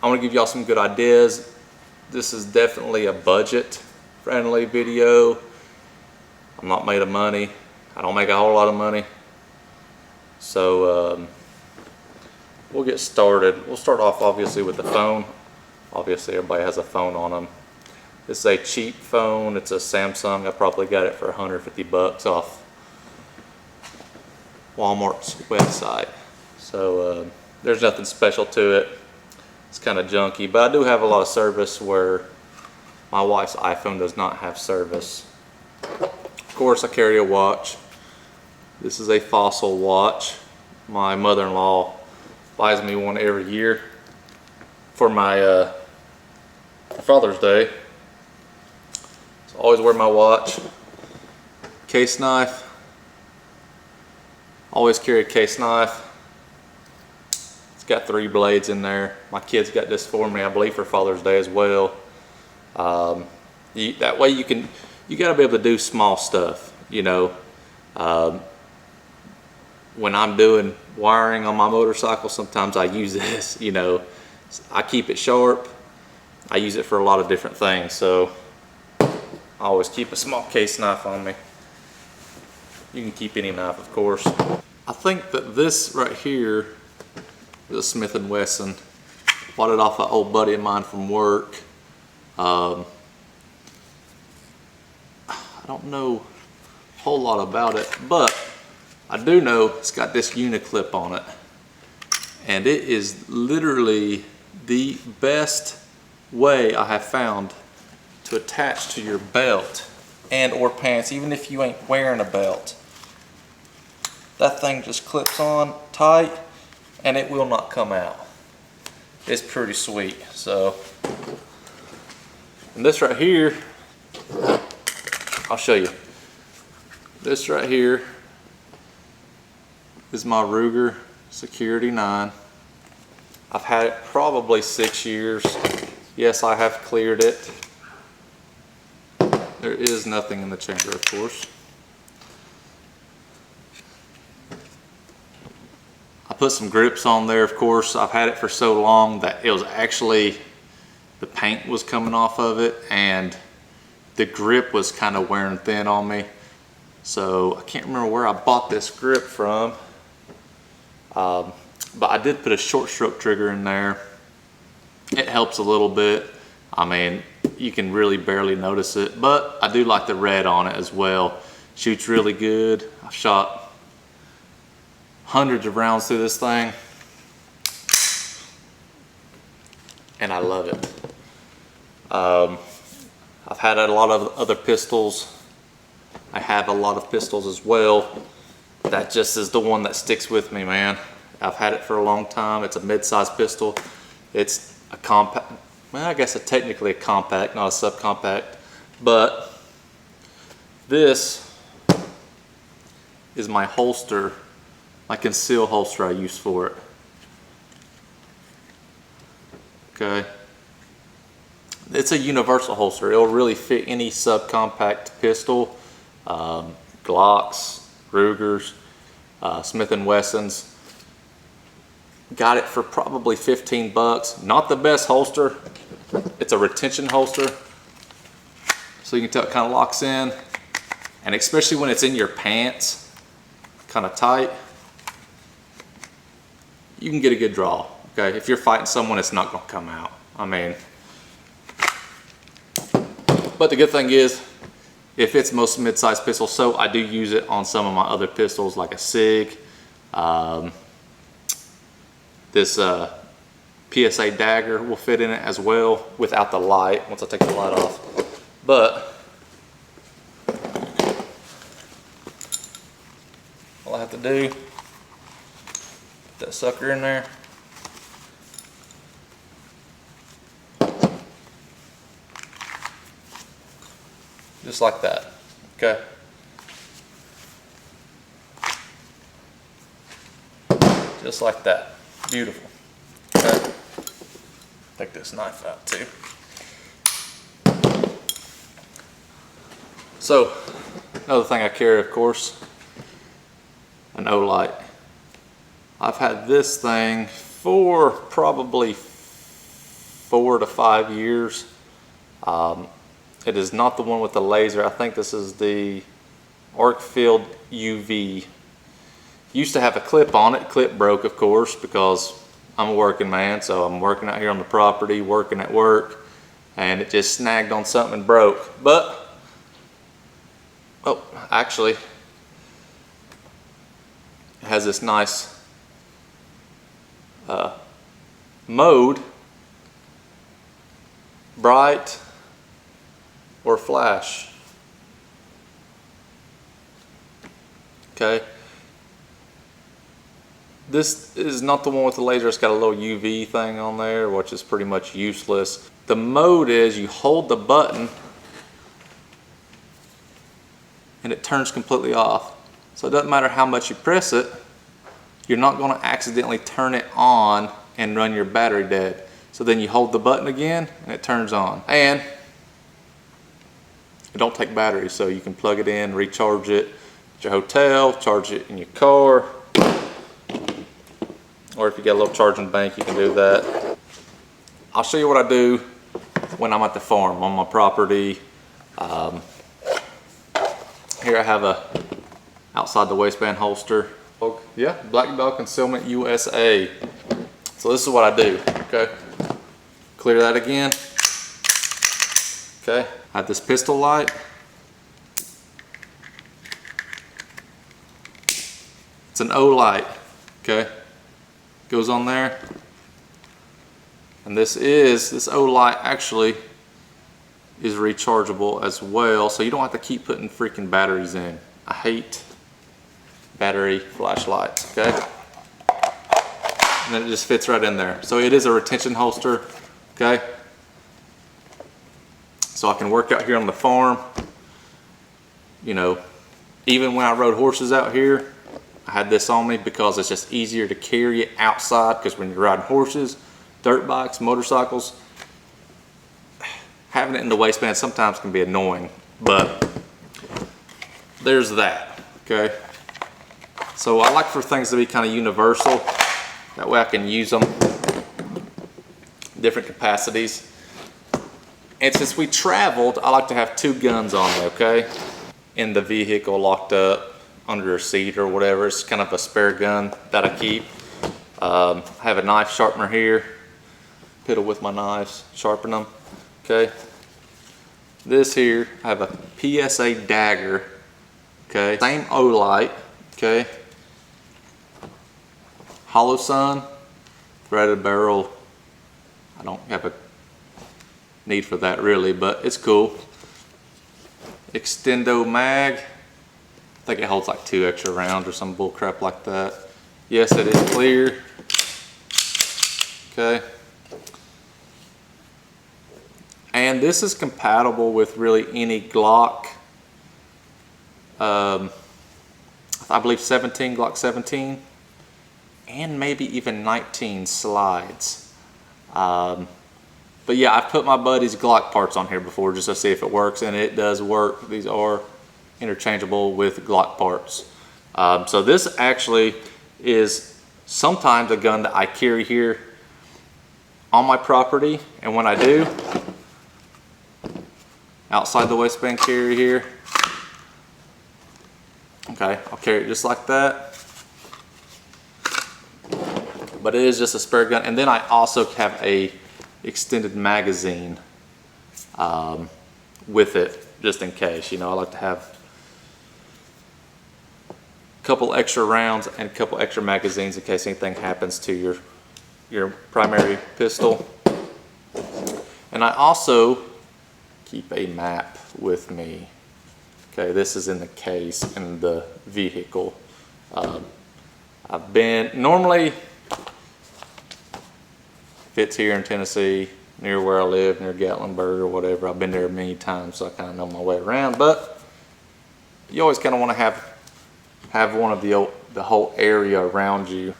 want to give y'all some good ideas. This is definitely a budget-friendly video. I'm not made of money. I don't make a whole lot of money. So we'll get started. We'll start off obviously with the phone. Obviously everybody has a phone on them. This is a cheap phone. It's a Samsung. I probably got it for 150 bucks off Walmart's website. So there's nothing special to it. It's kind of junky, but I do have a lot of service where my wife's iPhone does not have service. Of course, I carry a watch. This is a Fossil watch. My mother-in-law buys me one every year for my Father's Day. So I always wear my watch. Case knife. Always carry a case knife. It's got 3 blades in there. My kids got this for me, I believe, for Father's Day as well. That way you gotta be able to do small stuff, you know. When I'm doing wiring on my motorcycle, sometimes I use this, you know. I keep it sharp. I use it for a lot of different things, so I always keep a small case knife on me. You can keep any knife, of course. I think that this right here is a Smith & Wesson. Bought it off an old buddy of mine from work. I don't know a whole lot about it, but I do know it's got this Uniclip on it. And it is literally the best way I have found to attach to your belt and or pants, even if you ain't wearing a belt. That thing just clips on tight and it will not come out. It's pretty sweet. So, and this right here, I'll show you. This right here is my Ruger Security 9. I've had it probably 6 years. Yes, I have cleared it. There is nothing in the chamber, of course. I put some grips on there, of course. I've had it for so long that it was actually, the paint was coming off of it and the grip was kind of wearing thin on me. So I can't remember where I bought this grip from. But I did put a short stroke trigger in there. It helps a little bit. I mean, you can really barely notice it, but I do like the red on it as well. Shoots really good. I've shot hundreds of rounds through this thing and I love it. I've had a lot of other pistols. I have a lot of pistols as well. That just is the one that sticks with me, man. I've had it for a long time. It's a mid-size pistol. It's a compact, well, I guess it's technically a compact, not a subcompact, but this is my holster, my conceal holster I use for it. Okay. It's a universal holster. It'll really fit any subcompact pistol, Glocks, Rugers, Smith & Wessons. Got it for probably 15 bucks. Not the best holster. It's a retention holster. So you can tell it kind of locks in. And especially when it's in your pants, kind of tight, you can get a good draw. Okay, if you're fighting someone, it's not gonna come out. I mean, but the good thing is, if it's most mid-sized pistols, so I do use it on some of my other pistols like a SIG, this PSA dagger will fit in it as well without the light, once I take the light off. But all I have to do, put that sucker in there. Just like that, okay? Just like that, beautiful, okay? Take this knife out too. So, another thing I carry, of course, an O-light. I've had this thing for probably 4 to 5 years. It is not the one with the laser. I think this is the Arc Field UV. Used to have a clip on it. Clip broke, of course, because I'm a working man, so I'm working out here on the property, working at work, and it just snagged on something and broke. But, oh, actually, it has this nice mode, bright or flash. Okay. This is not the one with the laser. It's got a little UV thing on there, which is pretty much useless. The mode is you hold the button and it turns completely off. So it doesn't matter how much you press it, you're not going to accidentally turn it on and run your battery dead. So then you hold the button again and it turns on. And it don't take batteries, so you can plug it in, recharge it at your hotel, charge it in your car. Or if you got a little charging bank, you can do that. I'll show you what I do when I'm at the farm on my property. Here I have a outside the waistband holster. Yeah, Black Dog Concealment USA. So this is what I do, okay? Clear that again. Okay, I have this pistol light. It's an O light, okay? Goes on there, and this O light actually is rechargeable as well, so you don't have to keep putting freaking batteries in. I hate battery flashlights, okay? And then it just fits right in there. So it is a retention holster, okay? So I can work out here on the farm. You know, even when I rode horses out here, I had this on me because it's just easier to carry it outside, because when you're riding horses, dirt bikes, motorcycles, having it in the waistband sometimes can be annoying, but there's that, okay? So I like for things to be kind of universal. That way I can use them different capacities. And since we traveled, I like to have 2 guns on me, okay? In the vehicle, locked up under a seat or whatever. It's kind of a spare gun that I keep. I have a knife sharpener here. Piddle with my knives, sharpen them. Okay. This here, I have a PSA dagger. Okay. Same O light. Okay. Hollow sun, threaded barrel. I don't have a need for that really, but it's cool. Extendo mag. I think it holds like 2 extra rounds or some bull crap like that. Yes, it is clear. Okay. And this is compatible with really any Glock. I believe 17, Glock 17, and maybe even 19 slides. But yeah, I've put my buddy's Glock parts on here before just to see if it works, and it does work. These are interchangeable with Glock parts. So this actually is sometimes a gun that I carry here on my property, and when I do, outside the waistband carry here, okay, I'll carry it just like that. But it is just a spare gun, and then I also have a extended magazine with it, just in case. You know, I like to have couple extra rounds and a couple extra magazines in case anything happens to your primary pistol. And I also keep a map with me. Okay, this is in the case in the vehicle. I've been, normally if it's here in Tennessee, near where I live, near Gatlinburg or whatever, I've been there many times, so I kind of know my way around. But you always kind of want to have one of the whole area around you.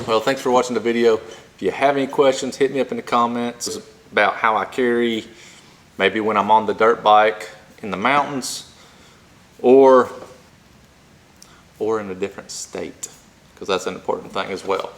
Well, thanks for watching the video. If you have any questions, hit me up in the comments about how I carry, maybe when I'm on the dirt bike in the mountains, or in a different state, because that's an important thing as well.